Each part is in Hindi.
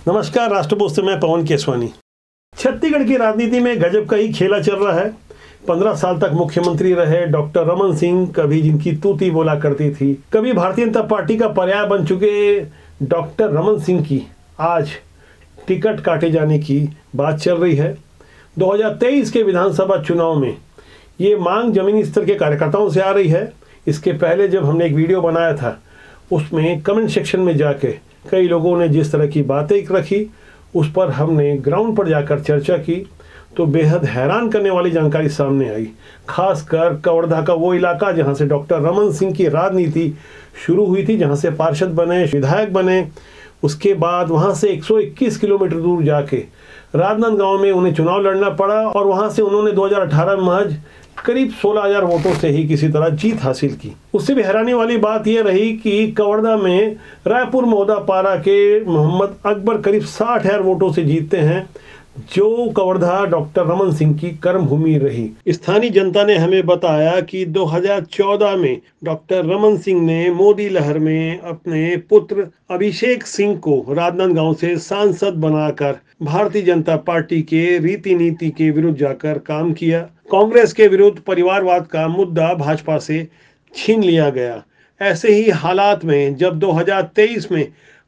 नमस्कार, राष्ट्रपोस्ट से मैं पवन केसवानी। छत्तीसगढ़ की राजनीति में गजब का ही खेला चल रहा है। 15 साल तक मुख्यमंत्री रहे डॉक्टर रमन सिंह, कभी जिनकी तूती बोला करती थी, कभी भारतीय जनता पार्टी का पर्याय बन चुके डॉक्टर रमन सिंह की आज टिकट काटे जाने की बात चल रही है। 2023 के विधानसभा चुनाव में ये मांग जमीनी स्तर के कार्यकर्ताओं से आ रही है। इसके पहले जब हमने एक वीडियो बनाया था, उसमें कमेंट सेक्शन में जाके कई लोगों ने जिस तरह की बातें रखी, उस पर हमने ग्राउंड पर जाकर चर्चा की तो बेहद हैरान करने वाली जानकारी सामने आई। खासकर कवर्धा का वो इलाका जहां से डॉक्टर रमन सिंह की राजनीति शुरू हुई थी, जहां से पार्षद बने, विधायक बने। उसके बाद वहां से 121 किलोमीटर दूर जाके राजनांदगांव में उन्हें चुनाव लड़ना पड़ा और वहां से उन्होंने 2018 में महज करीब 16,000 वोटों से ही किसी तरह जीत हासिल की। उससे भी हैरानी वाली बात यह रही कि कवर्धा में रायपुर मोदापारा के मोहम्मद अकबर करीब 60,000 वोटों से जीतते हैं, जो कवर्धा डॉक्टर रमन सिंह की कर्मभूमि रही। स्थानीय जनता ने हमें बताया कि 2014 में डॉक्टर रमन सिंह ने मोदी लहर में अपने पुत्र अभिषेक सिंह को राजनांदगांव से सांसद बनाकर भारतीय जनता पार्टी के रीति नीति के विरुद्ध जाकर काम किया। कांग्रेस के विरुद्ध परिवारवाद का मुद्दा भाजपा से छीन लिया गया। ऐसे ही हालात में जब 2023 में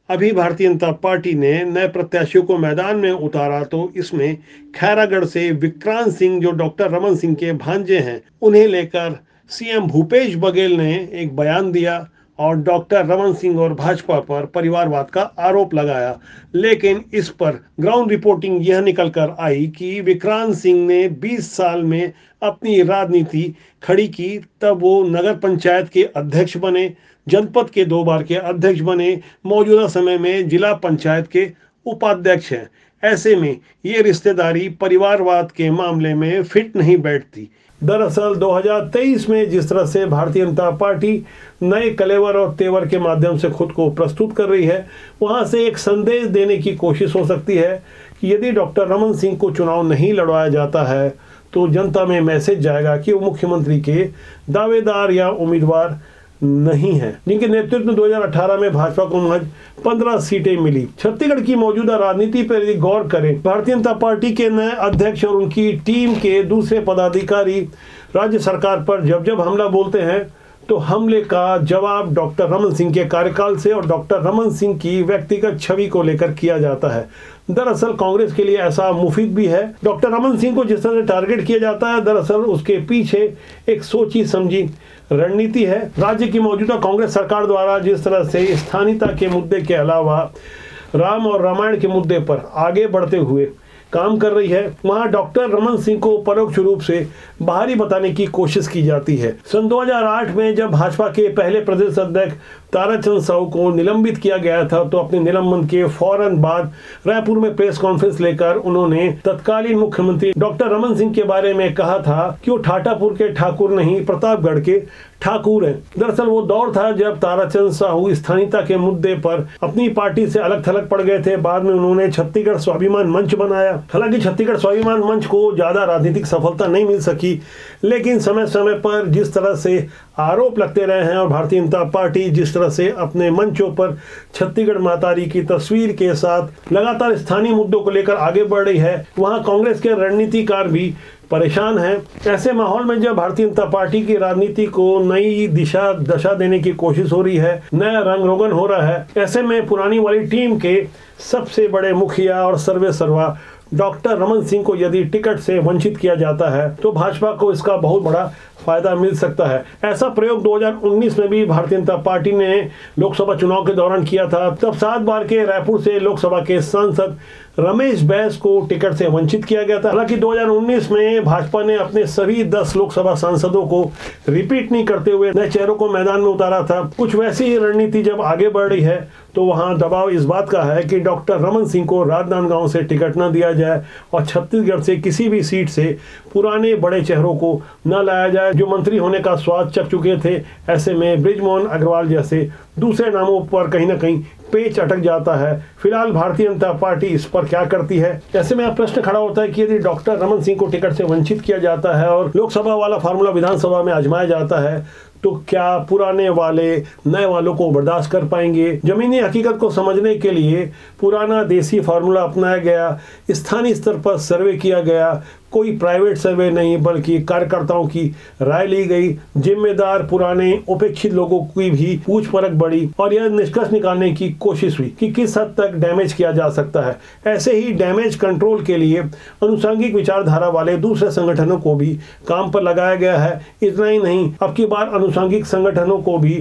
अभी भारतीय जनता पार्टी ने नए प्रत्याशियों को मैदान में उतारा, तो इसमें खैरागढ़ से विक्रांत सिंह, जो डॉक्टर रमन सिंह के भांजे हैं, उन्हें लेकर सीएम भूपेश बघेल ने एक बयान दिया और डॉक्टर रमन सिंह और भाजपा पर परिवारवाद का आरोप लगाया। लेकिन इस पर ग्राउंड रिपोर्टिंग यह निकल कर आई कि विक्रांत सिंह ने 20 साल में अपनी राजनीति खड़ी की। तब वो नगर पंचायत के अध्यक्ष बने, जनपद के 2 बार के अध्यक्ष बने, मौजूदा समय में जिला पंचायत के उपाध्यक्ष हैं। ऐसे में ये रिश्तेदारी परिवारवाद के मामले में फिट नहीं बैठती। दरअसल 2023 में जिस तरह से भारतीय जनता पार्टी नए कलेवर और तेवर के माध्यम से खुद को प्रस्तुत कर रही है, वहां से एक संदेश देने की कोशिश हो सकती है कि यदि डॉक्टर रमन सिंह को चुनाव नहीं लड़वाया जाता है तो जनता में मैसेज जाएगा कि वो मुख्यमंत्री के दावेदार या उम्मीदवार नहीं है, जिनके नेतृत्व में 2018 में भाजपा को महज 15 सीटें मिली। छत्तीसगढ़ की मौजूदा राजनीति पर यदि गौर करें, भारतीय जनता पार्टी के नए अध्यक्ष और उनकी टीम के दूसरे पदाधिकारी राज्य सरकार पर जब जब हमला बोलते हैं, तो हमले का जवाब डॉक्टर रमन सिंह के कार्यकाल से और डॉक्टर रमन सिंह की व्यक्तिगत छवि को लेकर किया जाता है। दरअसल कांग्रेस के लिए ऐसा मुफीद भी है। डॉक्टर रमन सिंह को जिस तरह से टारगेट किया जाता है, दरअसल उसके पीछे एक सोची समझी रणनीति है। राज्य की मौजूदा कांग्रेस सरकार द्वारा जिस तरह से स्थानीयता के मुद्दे के अलावा राम और रामायण के मुद्दे पर आगे बढ़ते हुए काम कर रही है, वहां डॉक्टर रमन सिंह को परोक्ष रूप से बाहरी बताने की कोशिश की जाती है। सन 2008 में जब भाजपा के पहले प्रदेश अध्यक्ष ताराचंद साहू को निलंबित किया गया था, तो अपने निलंबन के फौरन बाद रायपुर में प्रेस कॉन्फ्रेंस लेकर उन्होंने तत्कालीन मुख्यमंत्री डॉक्टर रमन सिंह के बारे में कहा था कि वो ठाठापुर के ठाकुर नहीं, प्रतापगढ़ के ठाकुर हैं। दरअसल वो दौर था जब ताराचंद साहू स्थानीयता के मुद्दे पर अपनी पार्टी से अलग थलग पड़ गए थे। बाद में उन्होंने छत्तीसगढ़ स्वाभिमान मंच बनाया। हालांकि छत्तीसगढ़ स्वाभिमान मंच को ज्यादा राजनीतिक सफलता नहीं मिल सकी, लेकिन समय समय पर जिस तरह से आरोप लगते रहे हैं और भारतीय जनता पार्टी जिस तरह से अपने मंचों पर छत्तीसगढ़ मातारी की तस्वीर के साथ लगातार स्थानीय मुद्दों को लेकर आगे बढ़ रही है, वहां कांग्रेस के रणनीतिकार भी परेशान हैं। ऐसे माहौल में जब भारतीय जनता पार्टी की राजनीति को नई दशा देने की कोशिश हो रही है, नया रंग रोगन हो रहा है, ऐसे में पुरानी वाली टीम के सबसे बड़े मुखिया और सर्वे सर्वा डॉक्टर रमन सिंह को यदि टिकट से वंचित किया जाता है, तो भाजपा को इसका बहुत बड़ा फायदा मिल सकता है। ऐसा प्रयोग 2019 में भी भारतीय जनता पार्टी ने लोकसभा चुनाव के दौरान किया था। तब 7 बार के रायपुर से लोकसभा के सांसद रमेश बैस को टिकट से वंचित किया गया था। हालांकि 2019 में भाजपा ने अपने सभी 10 लोकसभा सांसदों को रिपीट नहीं करते हुए नए चेहरों को मैदान में उतारा था। कुछ वैसी ही रणनीति जब आगे बढ़ रही है, तो वहां दबाव इस बात का है कि डॉक्टर रमन सिंह को राजनांदगांव से टिकट न दिया जाए और छत्तीसगढ़ से किसी भी सीट से पुराने बड़े चेहरों को न लाया जाए जो मंत्री होने का स्वाद चख चुके थे। ऐसे में बृजमोहन अग्रवाल जैसे दूसरे नामों पर कहीं ना कहीं पेच अटक जाता है। फिलहाल भारतीय जनता पार्टी इस पर क्या करती है? ऐसे में अब प्रश्न खड़ा होता है कि यदि डॉक्टर रमन सिंह को टिकट से वंचित किया जाता है और लोकसभा वाला फार्मूला विधानसभा में आजमाया जाता है, तो क्या पुराने वाले नए वालों को बर्दाश्त कर पाएंगे? जमीनी हकीकत को समझने के लिए पुराना देसी फार्मूला अपनाया गया, स्थानीय स्तर पर सर्वे किया गया, कोई प्राइवेट सर्वे नहीं बल्कि कार्यकर्ताओं की राय ली गई, जिम्मेदार पुराने उपेक्षित लोगों की भी पूछ परख बढ़ी और यह निष्कर्ष निकालने की कोशिश हुई कि किस हद तक डैमेज किया जा सकता है। ऐसे ही डैमेज कंट्रोल के लिए अनुषंगिक विचारधारा वाले दूसरे संगठनों को भी काम पर लगाया गया है। इतना ही नहीं, अब की बार अनुषंगिक संगठनों को भी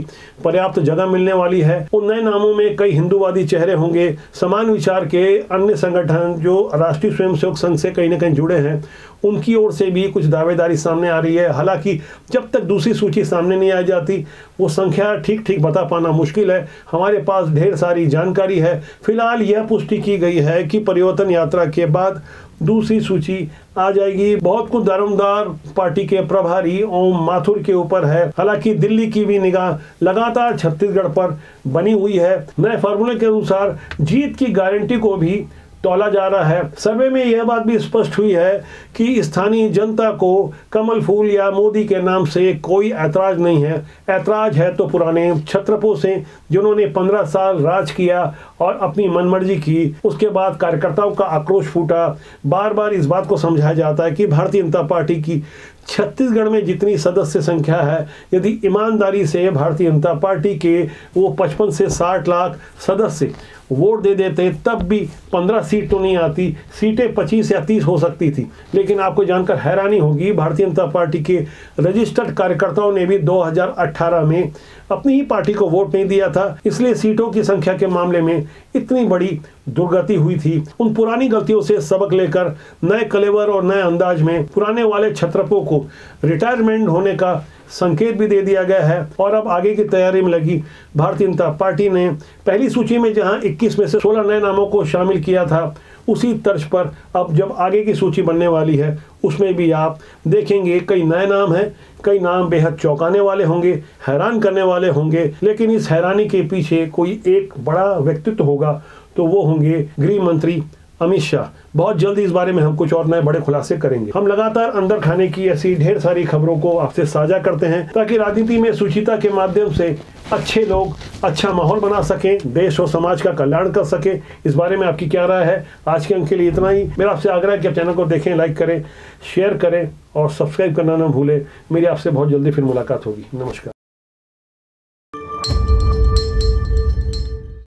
पर्याप्त जगह मिलने वाली है। उन नए नामों में कई हिंदूवादी चेहरे होंगे, समान विचार के अन्य संगठन जो राष्ट्रीय स्वयंसेवक संघ से कहीं न कहीं जुड़े हैं, उनकी ओर से भी कुछ दावेदारी सामने आ रही है। हालांकि जब तक दूसरी सूची सामने नहीं आ जाती वो संख्या ठीक ठीक बता पाना मुश्किल है। हमारे पास ढेर सारी जानकारी है। फिलहाल यह पुष्टि की गई है कि परिवर्तन यात्रा के बाद दूसरी सूची आ जाएगी। बहुत कुछ दारोमदार पार्टी के प्रभारी ओम माथुर के ऊपर है। हालांकि दिल्ली की भी निगाह लगातार छत्तीसगढ़ पर बनी हुई है। नए फार्मूले के अनुसार जीत की गारंटी को भी तौला जा रहा है। सर्वे में यह बात भी स्पष्ट हुई है कि स्थानीय जनता को कमल फूल या मोदी के नाम से कोई ऐतराज नहीं है। ऐतराज है तो पुराने छत्रपों से, जिन्होंने 15 साल राज किया और अपनी मनमर्जी की। उसके बाद कार्यकर्ताओं का आक्रोश फूटा। बार बार इस बात को समझाया जाता है कि भारतीय जनता पार्टी की छत्तीसगढ़ में जितनी सदस्य संख्या है, यदि ईमानदारी से भारतीय जनता पार्टी के वो 55 से 60 लाख सदस्य वोट दे देते तब भी 15 सीट तो नहीं आती, सीटें 25 या 30 हो सकती थी। लेकिन आपको जानकर हैरानी होगी, भारतीय जनता पार्टी के रजिस्टर्ड कार्यकर्ताओं ने भी 2018 में अपनी ही पार्टी को वोट नहीं दिया था, इसलिए सीटों की संख्या के मामले में इतनी बड़ी दुर्गति हुई थी। उन पुरानी गलतियों से सबक लेकर नए कलेवर और नए अंदाज में पुराने वाले छत्रपों को रिटायरमेंट होने का संकेत भी दे दिया गया है और अब आगे की तैयारी में लगी भारतीय जनता पार्टी ने पहली सूची में जहां 21 में से 16 नए नामों को शामिल किया था, उसी तर्ज पर अब जब आगे की सूची बनने वाली है उसमें भी आप देखेंगे कई नए नाम हैं। कई नाम बेहद चौंकाने वाले होंगे, हैरान करने वाले होंगे, लेकिन इस हैरानी के पीछे कोई एक बड़ा व्यक्तित्व होगा, तो वो होंगे गृह मंत्री अमित शाह। बहुत जल्दी इस बारे में हम कुछ और नए बड़े खुलासे करेंगे। हम लगातार अंदर खाने की ऐसी ढेर सारी खबरों को आपसे साझा करते हैं ताकि राजनीति में सुचिता के माध्यम से अच्छे लोग अच्छा माहौल बना सकें, देश और समाज का कल्याण कर सके। इस बारे में आपकी क्या राय है? आज के अंक के लिए इतना ही। मेरा आपसे आग्रह है कि आप चैनल को देखें, लाइक करें, शेयर करें और सब्सक्राइब करना ना भूलें। मेरी आपसे बहुत जल्दी फिर मुलाकात होगी। नमस्कार।